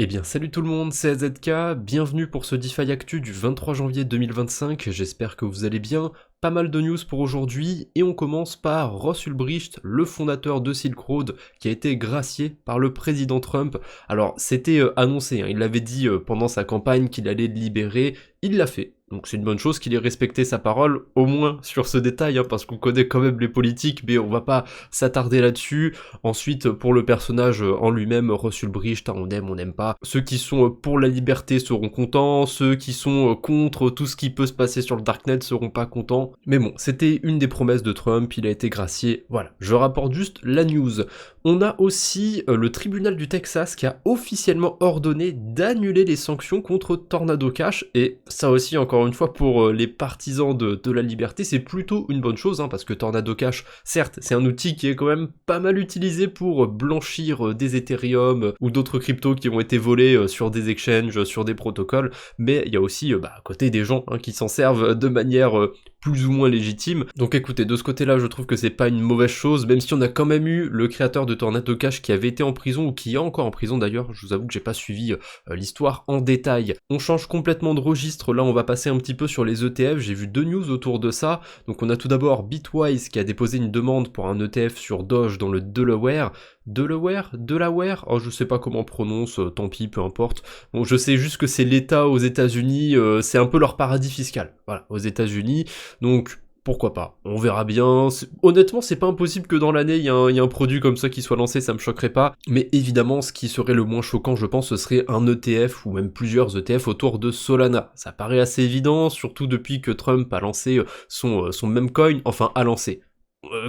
Eh bien salut tout le monde, c'est AZK, bienvenue pour ce DeFi Actu du 23 janvier 2025, j'espère que vous allez bien. Pas mal de news pour aujourd'hui, et on commence par Ross Ulbricht, le fondateur de Silk Road, qui a été gracié par le président Trump. Alors c'était annoncé, il l'avait dit pendant sa campagne qu'il allait le libérer, il l'a fait. Donc c'est une bonne chose qu'il ait respecté sa parole, au moins sur ce détail, parce qu'on connaît quand même les politiques, mais on va pas s'attarder là-dessus. Ensuite, pour le personnage en lui-même, Ross Ulbricht, on aime, on n'aime pas. Ceux qui sont pour la liberté seront contents, ceux qui sont contre tout ce qui peut se passer sur le Darknet seront pas contents. Mais bon, c'était une des promesses de Trump, il a été gracié, voilà. Je rapporte juste la news. On a aussi le tribunal du Texas qui a officiellement ordonné d'annuler les sanctions contre Tornado Cash, et ça aussi, encore une fois, pour les partisans de la liberté, c'est plutôt une bonne chose, parce que Tornado Cash, certes, c'est un outil qui est quand même pas mal utilisé pour blanchir des Ethereum ou d'autres cryptos qui ont été volés sur des exchanges, sur des protocoles, mais il y a aussi à côté des gens qui s'en servent de manière plus ou moins légitime. Donc écoutez, de ce côté-là, je trouve que c'est pas une mauvaise chose, même si on a quand même eu le créateur de Tornado Cash qui avait été en prison, ou qui est encore en prison d'ailleurs, je vous avoue que j'ai pas suivi l'histoire en détail. On change complètement de registre, là on va passer un petit peu sur les ETF, j'ai vu deux news autour de ça. Donc on a tout d'abord Bitwise qui a déposé une demande pour un ETF sur Doge dans le Delaware, oh je sais pas comment on prononce, tant pis, peu importe. Bon, je sais juste que c'est l'État aux États-Unis, c'est un peu leur paradis fiscal, voilà, aux États-Unis, donc pourquoi pas, on verra bien. Honnêtement, c'est pas impossible que dans l'année, il y a un produit comme ça qui soit lancé, ça me choquerait pas, mais évidemment, ce qui serait le moins choquant, je pense, ce serait un ETF, ou même plusieurs ETF autour de Solana. Ça paraît assez évident, surtout depuis que Trump a lancé son meme coin, enfin, a lancé.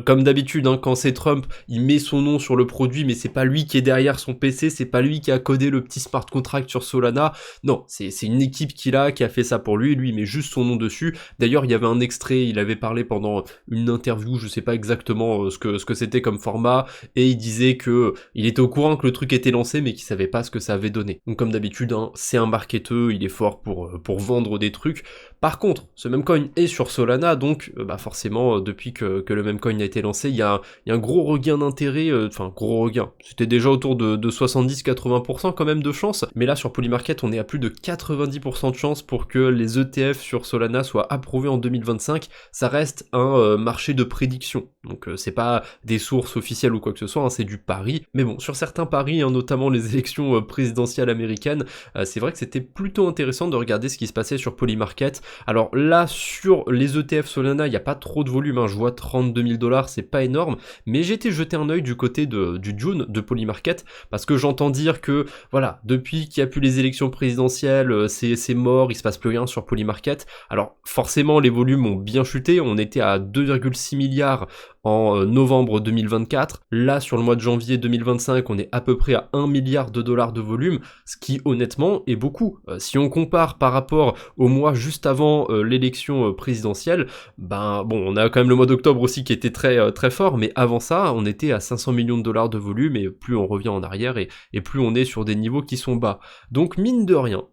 Comme d'habitude, quand c'est Trump, il met son nom sur le produit, mais c'est pas lui qui est derrière son PC, c'est pas lui qui a codé le petit smart contract sur Solana. Non, c'est une équipe qui a fait ça pour lui il met juste son nom dessus. D'ailleurs, il y avait un extrait, il avait parlé pendant une interview, je sais pas exactement ce que c'était comme format, et il disait que il était au courant que le truc était lancé, mais qu'il savait pas ce que ça avait donné. Donc comme d'habitude, c'est un marketeur, il est fort pour vendre des trucs. Par contre, ce même coin est sur Solana, donc forcément, depuis que le même coin a été lancé, il y a un gros regain d'intérêt, gros regain, c'était déjà autour de 70-80% quand même de chance, mais là sur Polymarket on est à plus de 90% de chance pour que les ETF sur Solana soient approuvés en 2025, ça reste un marché de prédiction, donc c'est pas des sources officielles ou quoi que ce soit, c'est du pari, mais bon, sur certains paris, notamment les élections présidentielles américaines, c'est vrai que c'était plutôt intéressant de regarder ce qui se passait sur Polymarket. Alors là, sur les ETF Solana, il n'y a pas trop de volume, je vois 32 000 $, c'est pas énorme, mais j'ai été jeter un œil du côté du June de Polymarket, parce que j'entends dire que, voilà, depuis qu'il n'y a plus les élections présidentielles, c'est mort, il se passe plus rien sur Polymarket. Alors forcément, les volumes ont bien chuté, on était à 2,6 milliards en novembre 2024, là sur le mois de janvier 2025 on est à peu près à 1 milliard de dollars de volume, ce qui honnêtement est beaucoup. Si on compare par rapport au mois juste avant l'élection présidentielle, on a quand même le mois d'octobre aussi qui était très très fort, mais avant ça on était à 500 millions de dollars de volume, et plus on revient en arrière et plus on est sur des niveaux qui sont bas. Donc mine de rien,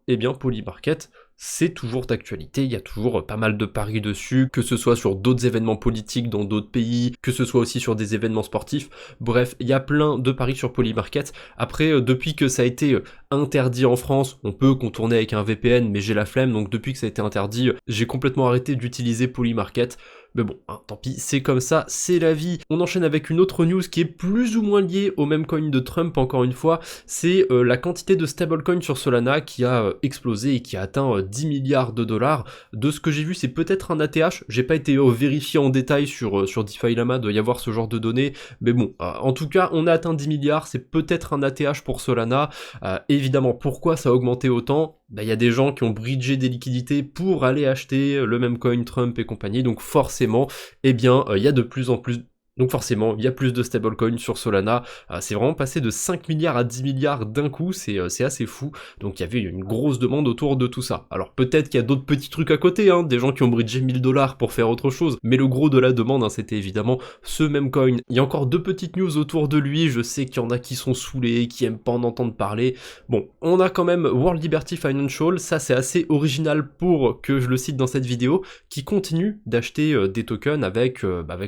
Polymarket, c'est toujours d'actualité, il y a toujours pas mal de paris dessus, que ce soit sur d'autres événements politiques dans d'autres pays, que ce soit aussi sur des événements sportifs, bref, il y a plein de paris sur Polymarket. Après, depuis que ça a été interdit en France, on peut contourner avec un VPN, mais j'ai la flemme, donc depuis que ça a été interdit, j'ai complètement arrêté d'utiliser Polymarket. Mais bon, tant pis, c'est comme ça, c'est la vie. On enchaîne avec une autre news qui est plus ou moins liée au même coin de Trump, encore une fois, c'est la quantité de stablecoin sur Solana qui a explosé et qui a atteint 10 milliards de dollars. De ce que j'ai vu, c'est peut-être un ATH, j'ai pas été vérifié en détail sur DeFi Lama, doit y avoir ce genre de données, mais bon, en tout cas, on a atteint 10 milliards, c'est peut-être un ATH pour Solana. Évidemment, pourquoi ça a augmenté autant ? Il y a des gens qui ont bridgé des liquidités pour aller acheter le même coin Trump et compagnie, donc forcément, il y a de plus en plus. Donc forcément, il y a plus de stablecoins sur Solana, c'est vraiment passé de 5 milliards à 10 milliards d'un coup, c'est assez fou, donc il y avait une grosse demande autour de tout ça. Alors peut-être qu'il y a d'autres petits trucs à côté, des gens qui ont bridgé 1000 $ pour faire autre chose, mais le gros de la demande, c'était évidemment ce même coin. Il y a encore deux petites news autour de lui, je sais qu'il y en a qui sont saoulés, qui aiment pas en entendre parler. Bon, on a quand même World Liberty Financial, ça c'est assez original pour que je le cite dans cette vidéo, qui continue d'acheter des tokens avec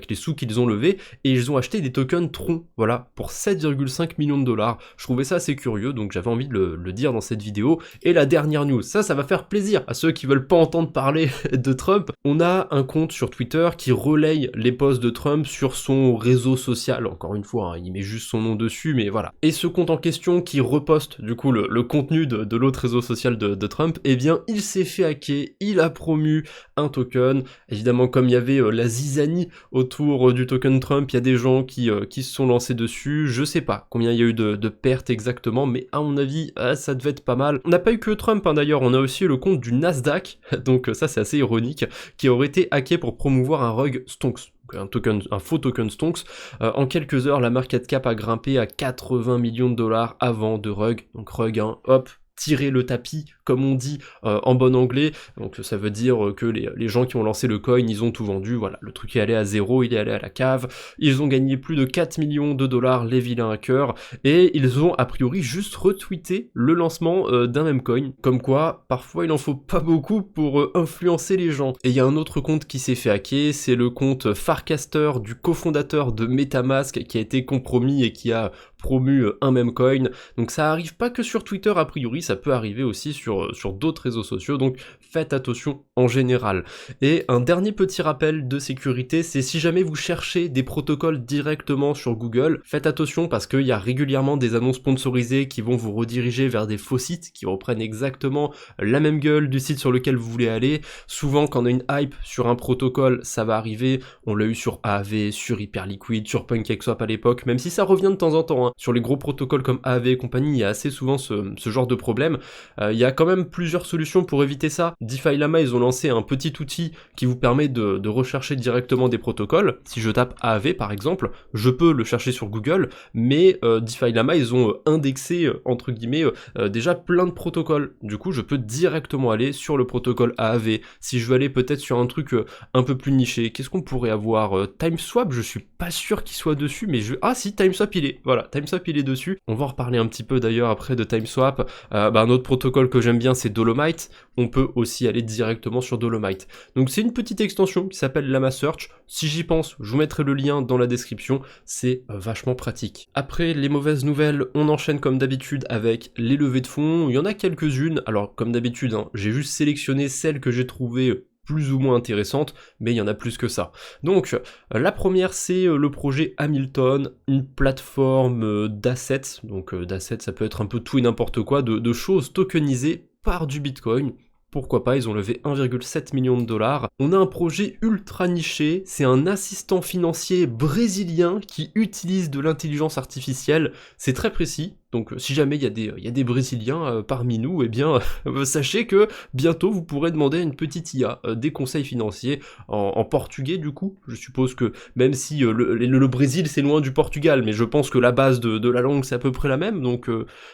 les sous qu'ils ont levés. et ils ont acheté des tokens Tron, voilà, pour 7,5 millions de dollars. Je trouvais ça assez curieux, donc j'avais envie de le dire dans cette vidéo. Et la dernière news, ça va faire plaisir à ceux qui veulent pas entendre parler de Trump. On a un compte sur Twitter qui relaye les posts de Trump sur son réseau social, encore une fois, hein, il met juste son nom dessus, mais voilà. Et ce compte en question qui reposte du coup le contenu de l'autre réseau social de Trump, eh bien il s'est fait hacker, il a promu un token. Évidemment, comme il y avait la zizanie autour du token Trump, il y a des gens qui se sont lancés dessus. Je sais pas combien il y a eu de pertes exactement, mais à mon avis, ça devait être pas mal. On n'a pas eu que Trump hein, d'ailleurs, on a aussi le compte du Nasdaq, donc ça c'est assez ironique, qui aurait été hacké pour promouvoir un rug Stonks. Un faux token Stonks. En quelques heures, la market cap a grimpé à 80 millions de dollars avant de rug. Donc rug, hein, hop, tirer le tapis, comme on dit en bon anglais, donc ça veut dire que les gens qui ont lancé le coin, ils ont tout vendu, voilà, le truc est allé à zéro, il est allé à la cave, ils ont gagné plus de 4 millions de dollars, les vilains hackers, et ils ont a priori juste retweeté le lancement d'un même coin, comme quoi, parfois il en faut pas beaucoup pour influencer les gens. Et il y a un autre compte qui s'est fait hacker, c'est le compte Farcaster du cofondateur de MetaMask, qui a été compromis et qui a promu un même coin, donc ça arrive pas que sur Twitter a priori, ça peut arriver aussi sur d'autres réseaux sociaux, donc faites attention en général. Et un dernier petit rappel de sécurité, c'est si jamais vous cherchez des protocoles directement sur Google, faites attention parce qu'il y a régulièrement des annonces sponsorisées qui vont vous rediriger vers des faux sites qui reprennent exactement la même gueule du site sur lequel vous voulez aller. Souvent quand on a une hype sur un protocole, ça va arriver, on l'a eu sur AAV, sur Hyperliquid, sur PancakeSwap à l'époque, même si ça revient de temps en temps, hein. Sur les gros protocoles comme AAV et compagnie, il y a assez souvent ce genre de problème. Il y a quand même plusieurs solutions pour éviter ça. DeFi Lama, ils ont lancé un petit outil qui vous permet de rechercher directement des protocoles. Si je tape AAV par exemple, je peux le chercher sur Google, mais DeFi Lama, ils ont indexé, entre guillemets, déjà plein de protocoles. Du coup, je peux directement aller sur le protocole AAV. Si je veux aller peut-être sur un truc un peu plus niché, qu'est-ce qu'on pourrait avoir TimeSwap, je suis pas sûr qu'il soit dessus, mais ah si, TimeSwap il est, voilà, TimeSwap il est dessus. On va en reparler un petit peu d'ailleurs après de TimeSwap. Un autre protocole que j'aime bien c'est Dolomite, on peut aussi aller directement sur Dolomite. Donc c'est une petite extension qui s'appelle Lama Search, si j'y pense, je vous mettrai le lien dans la description, c'est vachement pratique. Après les mauvaises nouvelles, on enchaîne comme d'habitude avec les levées de fonds, il y en a quelques-unes, alors comme d'habitude, hein, j'ai juste sélectionné celles que j'ai trouvées plus ou moins intéressante, mais il y en a plus que ça. Donc, la première, c'est le projet Hamilton, une plateforme d'assets, donc d'assets, ça peut être un peu tout et n'importe quoi, de choses tokenisées par du Bitcoin. Pourquoi pas, ils ont levé 1,7 million de dollars. On a un projet ultra niché, c'est un assistant financier brésilien qui utilise de l'intelligence artificielle, c'est très précis. Donc si jamais il y a des Brésiliens parmi nous, eh bien sachez que bientôt vous pourrez demander à une petite IA des conseils financiers en portugais du coup. Je suppose que même si le Brésil c'est loin du Portugal, mais je pense que la base de la langue c'est à peu près la même, donc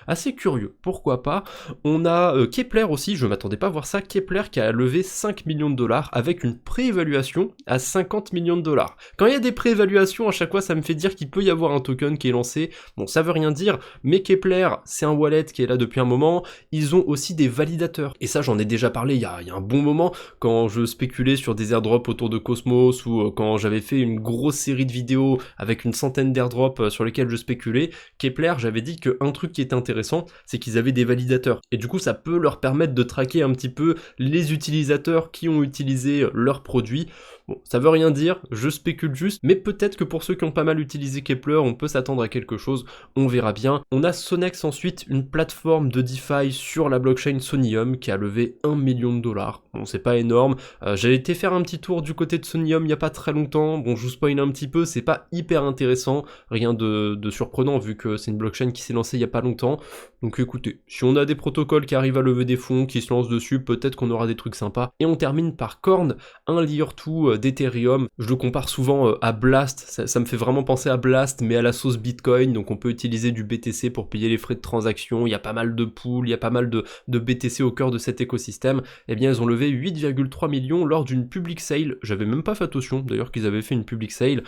assez curieux, pourquoi pas. On a Kepler aussi, je m'attendais pas à voir ça, Kepler qui a levé 5 millions de dollars avec une préévaluation à 50 millions de dollars. Quand il y a des préévaluations, à chaque fois ça me fait dire qu'il peut y avoir un token qui est lancé, bon ça veut rien dire, mais Kepler, c'est un wallet qui est là depuis un moment, ils ont aussi des validateurs, et ça j'en ai déjà parlé il y a un bon moment, quand je spéculais sur des airdrops autour de Cosmos, ou quand j'avais fait une grosse série de vidéos avec une centaine d'airdrops sur lesquels je spéculais, Kepler, j'avais dit qu'un truc qui était intéressant, c'est qu'ils avaient des validateurs, et du coup ça peut leur permettre de traquer un petit peu les utilisateurs qui ont utilisé leurs produits. Bon, ça veut rien dire, je spécule juste, mais peut-être que pour ceux qui ont pas mal utilisé Kepler, on peut s'attendre à quelque chose, on verra bien. On a Sonex ensuite, une plateforme de DeFi sur la blockchain Sonium qui a levé 1 million de dollars. Bon, c'est pas énorme, j'ai été faire un petit tour du côté de Sonium il y a pas très longtemps, bon je vous spoil un petit peu, c'est pas hyper intéressant, rien de surprenant vu que c'est une blockchain qui s'est lancée il y a pas longtemps, donc écoutez, si on a des protocoles qui arrivent à lever des fonds, qui se lancent dessus, peut-être qu'on aura des trucs sympas. Et on termine par Korn, un layer 2 d'Ethereum, je le compare souvent à Blast, ça me fait vraiment penser à Blast mais à la sauce Bitcoin, donc on peut utiliser du BTC pour payer les frais de transaction, il y a pas mal de pools, il y a pas mal de BTC au cœur de cet écosystème. Et bien ils ont levé 8,3 millions lors d'une public sale, j'avais même pas fait attention d'ailleurs qu'ils avaient fait une public sale,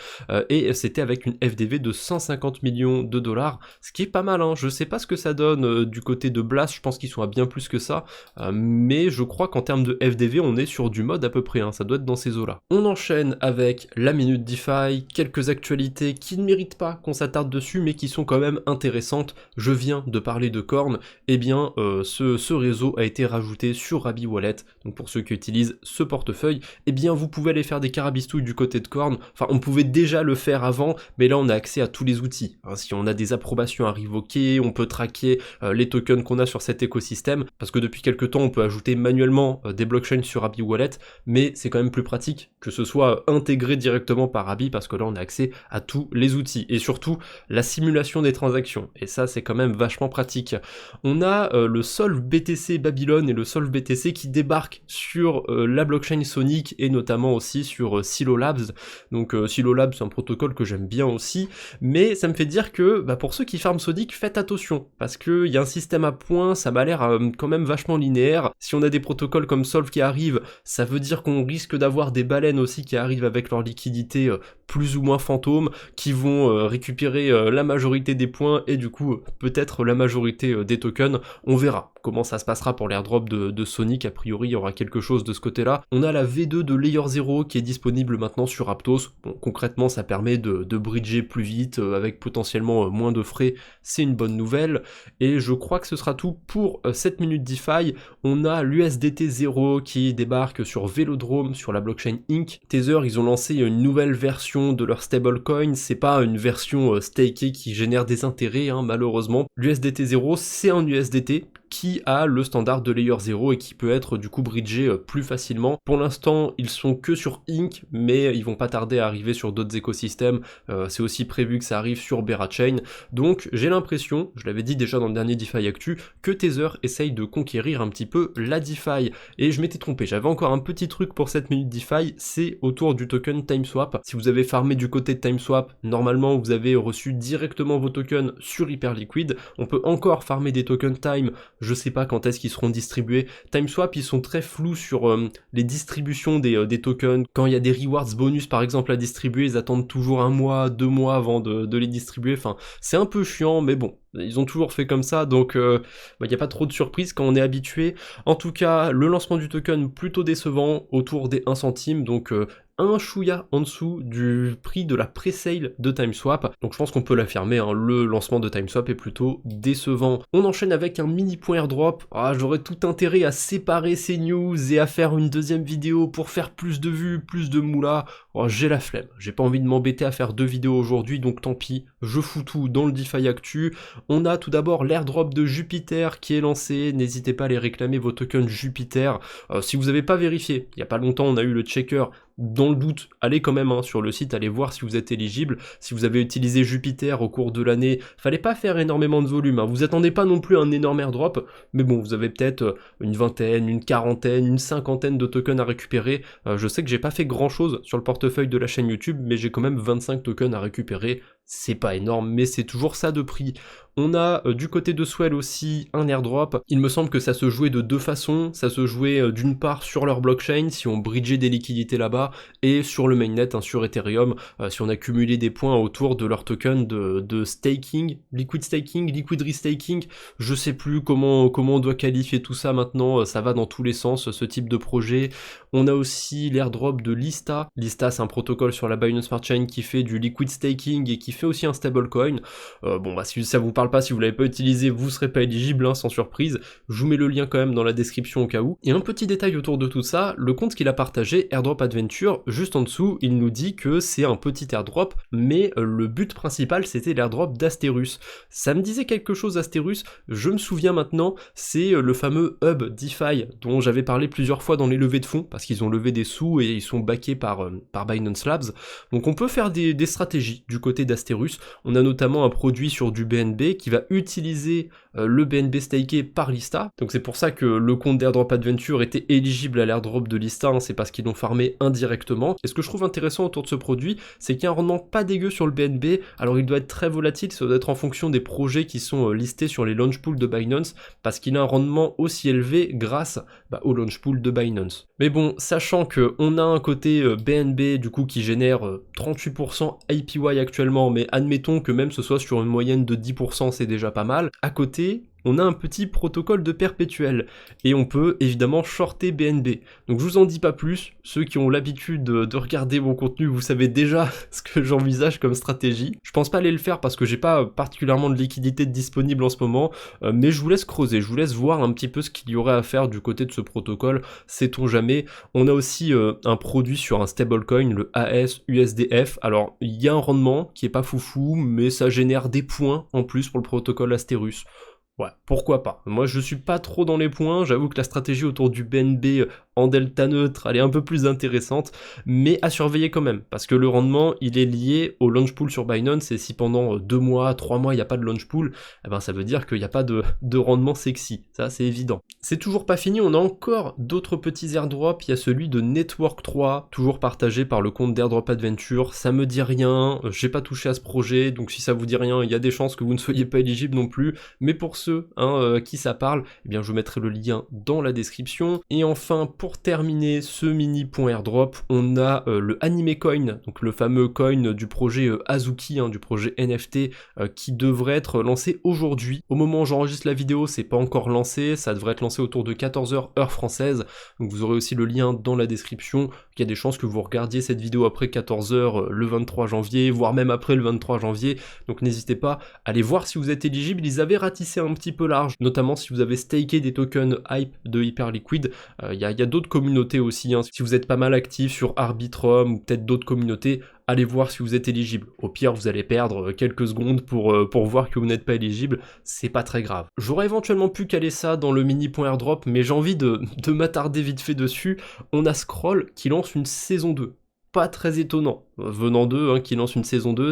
et c'était avec une FDV de 150 millions de dollars, ce qui est pas mal, hein. Je sais pas ce que ça donne tokens du côté de Blast, je pense qu'ils sont à bien plus que ça, mais je crois qu'en termes de FDV, on est sur du mode à peu près, hein, ça doit être dans ces eaux-là. On enchaîne avec la Minute DeFi, quelques actualités qui ne méritent pas qu'on s'attarde dessus, mais qui sont quand même intéressantes. Je viens de parler de Korn, et bien ce réseau a été rajouté sur Rabi Wallet, donc pour ceux qui utilisent ce portefeuille, et bien vous pouvez aller faire des carabistouilles du côté de Korn, enfin on pouvait déjà le faire avant, mais là on a accès à tous les outils, hein. Si on a des approbations à révoquer, on peut traquer les tokens qu'on a sur cet écosystème, parce que depuis quelques temps on peut ajouter manuellement des blockchains sur Rabi Wallet, mais c'est quand même plus pratique que ce soit intégré directement par Rabi, parce que là on a accès à tous les outils, et surtout la simulation des transactions, et ça c'est quand même vachement pratique. On a le Solve BTC Babylon et le Solve BTC qui débarquent sur la blockchain Sonic, et notamment aussi sur Silo Labs. Donc Silo Labs c'est un protocole que j'aime bien aussi, mais ça me fait dire que pour ceux qui farment Sonic, faites attention, parce qu'il y a un système à points, ça m'a l'air quand même vachement linéaire. Si on a des protocoles comme Solve qui arrivent, ça veut dire qu'on risque d'avoir des baleines aussi qui arrivent avec leur liquidité plus ou moins fantôme, qui vont récupérer la majorité des points, et du coup peut-être la majorité des tokens. On verra comment ça se passera pour l'airdrop de Sonic, a priori il y aura quelque chose de ce côté-là. On a la V2 de Layer 0 qui est disponible maintenant sur Aptos. Bon, concrètement ça permet de bridger plus vite, avec potentiellement moins de frais, c'est une bonne nouvelle, et je crois que ce sera tout pour cette minute DeFi. On a l'USDT 0 qui débarque sur Velodrome, sur la blockchain Inc. Tether, ils ont lancé une nouvelle version de leur stablecoin, c'est pas une version stakée qui génère des intérêts, hein, malheureusement. L'USDT 0 c'est un USDT qui a le standard de Layer 0 et qui peut être du coup bridgé plus facilement. Pour l'instant, ils sont que sur Inc, mais ils vont pas tarder à arriver sur d'autres écosystèmes. C'est aussi prévu que ça arrive sur Berachain. Donc j'ai l'impression, je l'avais dit déjà dans le dernier DeFi Actu, que Tether essaye de conquérir un petit peu la DeFi. Et je m'étais trompé, j'avais encore un petit truc pour cette minute DeFi, c'est autour du token TimeSwap. Si vous avez farmé du côté de TimeSwap, normalement vous avez reçu directement vos tokens sur Hyperliquid. On peut encore farmer des tokens Time, je sais pas quand est-ce qu'ils seront distribués. TimeSwap, ils sont très flous sur les distributions des tokens. Quand il y a des rewards bonus par exemple à distribuer, ils attendent toujours 1 mois, 2 mois avant de les distribuer. Enfin, c'est un peu chiant, mais bon, ils ont toujours fait comme ça, donc il n'y a pas trop de surprises quand on est habitué. En tout cas, le lancement du token plutôt décevant, autour des 1 centime, donc un chouïa en dessous du prix de la pré-sale de TimeSwap, donc je pense qu'on peut l'affirmer, hein, le lancement de TimeSwap est plutôt décevant. On enchaîne avec un mini point airdrop. J'aurais tout intérêt à séparer ces news et à faire une deuxième vidéo pour faire plus de vues, plus de moula. J'ai la flemme, j'ai pas envie de m'embêter à faire 2 vidéos aujourd'hui, donc tant pis, je fous tout dans le DeFi Actu. On a tout d'abord l'airdrop de Jupiter qui est lancé, n'hésitez pas à aller réclamer vos tokens Jupiter. Si vous n'avez pas vérifié, il y a pas longtemps on a eu le checker. Dans le doute, allez quand même sur le site, allez voir si vous êtes éligible. Si vous avez utilisé Jupiter au cours de l'année, fallait pas faire énormément de volume, hein. Vous attendez pas non plus à un énorme airdrop, mais bon, vous avez peut-être une vingtaine, une quarantaine, une cinquantaine de tokens à récupérer. Je sais que j'ai pas fait grand chose sur le portefeuille de la chaîne YouTube, mais j'ai quand même 25 tokens à récupérer. C'est pas énorme, mais c'est toujours ça de prix. On a du côté de Swell aussi un airdrop. Il me semble que ça se jouait de 2 façons. Ça se jouait d'une part sur leur blockchain, si on bridgeait des liquidités là-bas, et sur le mainnet, hein, sur Ethereum, si on accumulait des points autour de leur token de staking, liquid restaking, je sais plus comment on doit qualifier tout ça maintenant, ça va dans tous les sens, ce type de projet. On a aussi l'airdrop de Lista. Lista, c'est un protocole sur la Binance Smart Chain qui fait du liquid staking et qui fait aussi un stablecoin. Si ça vous parle pas, si vous l'avez pas utilisé, vous serez pas éligible, hein, sans surprise. Je vous mets le lien quand même dans la description au cas où. Et un petit détail autour de tout ça, le compte qu'il a partagé, Airdrop Adventure, juste en dessous, il nous dit que c'est un petit airdrop, mais le but principal c'était l'airdrop d'Asterus. Ça me disait quelque chose Asterus, je me souviens maintenant, c'est le fameux hub DeFi dont j'avais parlé plusieurs fois dans les levées de fonds, parce qu'ils ont levé des sous et ils sont backés par Binance Labs. Donc on peut faire des stratégies du côté d'Asterus. On a notamment un produit sur du BNB qui va utiliser le BNB staké par Lista. Donc c'est pour ça que le compte d'Airdrop Adventure était éligible à l'airdrop de Lista, hein, c'est parce qu'ils l'ont farmé indirectement. Et ce que je trouve intéressant autour de ce produit, c'est qu'il y a un rendement pas dégueu sur le BNB. Alors il doit être très volatile, ça doit être en fonction des projets qui sont listés sur les launch pools de Binance, parce qu'il a un rendement aussi élevé grâce au launch pool de Binance. Mais bon, sachant qu'on a un côté BNB du coup qui génère 38% APY actuellement, mais admettons que même ce soit sur une moyenne de 10%, c'est déjà pas mal. À côté, on a un petit protocole de perpétuel, et on peut évidemment shorter BNB. Donc je vous en dis pas plus, ceux qui ont l'habitude de regarder mon contenu, vous savez déjà ce que j'envisage comme stratégie. Je pense pas aller le faire parce que j'ai pas particulièrement de liquidité disponible en ce moment, mais je vous laisse creuser, je vous laisse voir un petit peu ce qu'il y aurait à faire du côté de ce protocole, sait-on jamais. On a aussi un produit sur un stablecoin, le AS-USDF, alors il y a un rendement qui est pas foufou, mais ça génère des points en plus pour le protocole Asterus. Ouais, pourquoi pas. Moi je suis pas trop dans les points, j'avoue que la stratégie autour du BNB en delta neutre, elle est un peu plus intéressante, mais à surveiller quand même, parce que le rendement, il est lié au launch pool sur Binance, et si pendant 2 mois, 3 mois, il n'y a pas de launch pool, eh ben ça veut dire qu'il n'y a pas de rendement sexy, ça c'est évident. C'est toujours pas fini, on a encore d'autres petits airdrops, il y a celui de Network 3, toujours partagé par le compte d'Airdrop Adventure, ça me dit rien, j'ai pas touché à ce projet, donc si ça vous dit rien, il y a des chances que vous ne soyez pas éligible non plus, mais pour ceux qui ça parle, eh bien je vous mettrai le lien dans la description. Et enfin, pour terminer ce mini point airdrop, on a le Anime Coin, donc le fameux coin du projet Azuki, du projet NFT, qui devrait être lancé aujourd'hui. Au moment où j'enregistre la vidéo, c'est pas encore lancé, ça devrait être lancé autour de 14h heure française, donc vous aurez aussi le lien dans la description. Il y a des chances que vous regardiez cette vidéo après 14h le 23 janvier, voire même après le 23 janvier, donc n'hésitez pas à aller voir si vous êtes éligible. Ils avaient ratissé un petit peu large, notamment si vous avez staké des tokens Hype de Hyperliquid. Il y a d'autres communautés aussi, si vous êtes pas mal actif sur Arbitrum ou peut-être d'autres communautés, allez voir si vous êtes éligible. Au pire, vous allez perdre quelques secondes pour voir que vous n'êtes pas éligible, c'est pas très grave. J'aurais éventuellement pu caler ça dans le mini point airdrop, mais j'ai envie de m'attarder vite fait dessus. On a Scroll qui lance une saison 2. Pas très étonnant, venant d'eux, qui lancent une saison 2,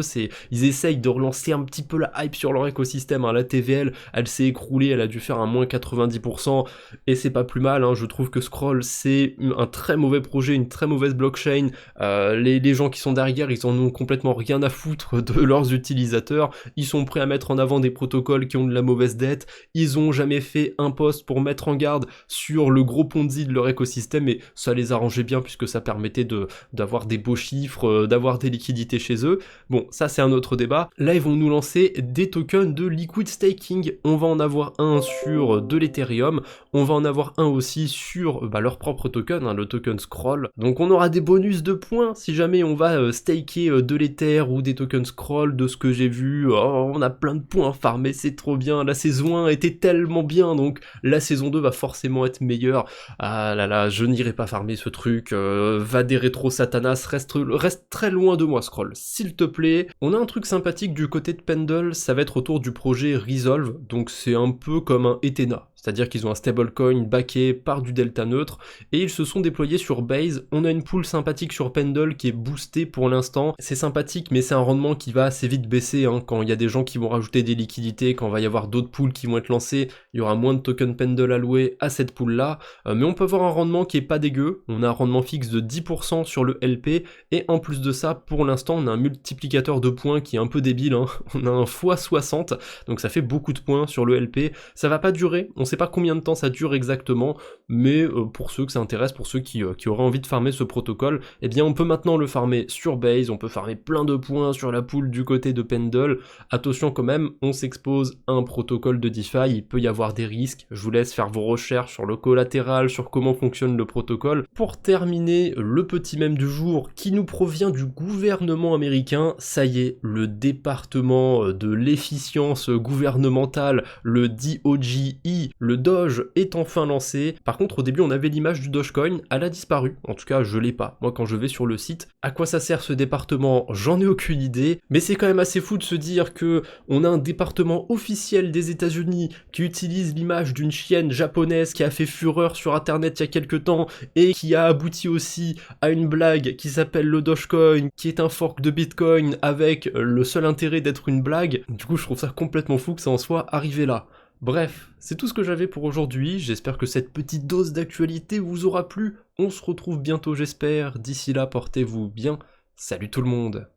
ils essayent de relancer un petit peu la hype sur leur écosystème, la TVL, elle s'est écroulée, elle a dû faire un moins 90%, et c'est pas plus mal, je trouve que Scroll, c'est un très mauvais projet, une très mauvaise blockchain, les gens qui sont derrière, ils en ont complètement rien à foutre de leurs utilisateurs, ils sont prêts à mettre en avant des protocoles qui ont de la mauvaise dette, ils ont jamais fait un post pour mettre en garde sur le gros Ponzi de leur écosystème, et ça les arrangeait bien, puisque ça permettait d'avoir des beaux chiffres, d'avoir des liquidités chez eux. Bon, ça c'est un autre débat. Là, ils vont nous lancer des tokens de liquid staking. On va en avoir un sur de l'Ethereum, on va en avoir un aussi sur leur propre token, le token Scroll. Donc on aura des bonus de points si jamais on va staker de l'Ether ou des tokens Scroll, de ce que j'ai vu. Oh, on a plein de points farmés, c'est trop bien. La saison 1 était tellement bien, donc la saison 2 va forcément être meilleure. Ah là là, je n'irai pas farmer ce truc. Va des rétro satanas, reste très loin de moi Scroll, s'il te plaît. On a un truc sympathique du côté de Pendle, ça va être autour du projet Resolve, donc c'est un peu comme un Ethena, c'est-à-dire qu'ils ont un stablecoin backé par du delta neutre, et ils se sont déployés sur Base. On a une pool sympathique sur Pendle qui est boostée pour l'instant, c'est sympathique mais c'est un rendement qui va assez vite baisser, quand il y a des gens qui vont rajouter des liquidités, quand il va y avoir d'autres pools qui vont être lancés, il y aura moins de tokens Pendle alloués à cette pool là, mais on peut avoir un rendement qui est pas dégueu, on a un rendement fixe de 10% sur le LP, et en plus de ça, pour l'instant, on a un multiplicateur de points qui est un peu débile, on a un x60, donc ça fait beaucoup de points sur le LP, ça va pas durer, on sait pas combien de temps ça dure exactement, mais pour ceux que ça intéresse, pour ceux qui auraient envie de farmer ce protocole, eh bien on peut maintenant le farmer sur Base, on peut farmer plein de points sur la pool du côté de Pendle. Attention quand même, on s'expose à un protocole de DeFi, il peut y avoir des risques, je vous laisse faire vos recherches sur le collatéral, sur comment fonctionne le protocole. Pour terminer, le petit mème du jour qui nous provient du gouvernement américain, ça y est, le département de l'efficience gouvernementale, le DOGE, le Doge est enfin lancé. Par contre, au début, on avait l'image du Dogecoin, elle a disparu. En tout cas, je l'ai pas. Moi, quand je vais sur le site, à quoi ça sert ce département? J'en ai aucune idée. Mais c'est quand même assez fou de se dire que on a un département officiel des États-Unis qui utilise l'image d'une chienne japonaise qui a fait fureur sur Internet il y a quelques temps et qui a abouti aussi à une blague qui s'appelle le Dogecoin, qui est un fork de Bitcoin avec le seul intérêt d'être une blague. Du coup, je trouve ça complètement fou que ça en soit arrivé là. Bref, c'est tout ce que j'avais pour aujourd'hui, j'espère que cette petite dose d'actualité vous aura plu, on se retrouve bientôt j'espère, d'ici là portez-vous bien, salut tout le monde.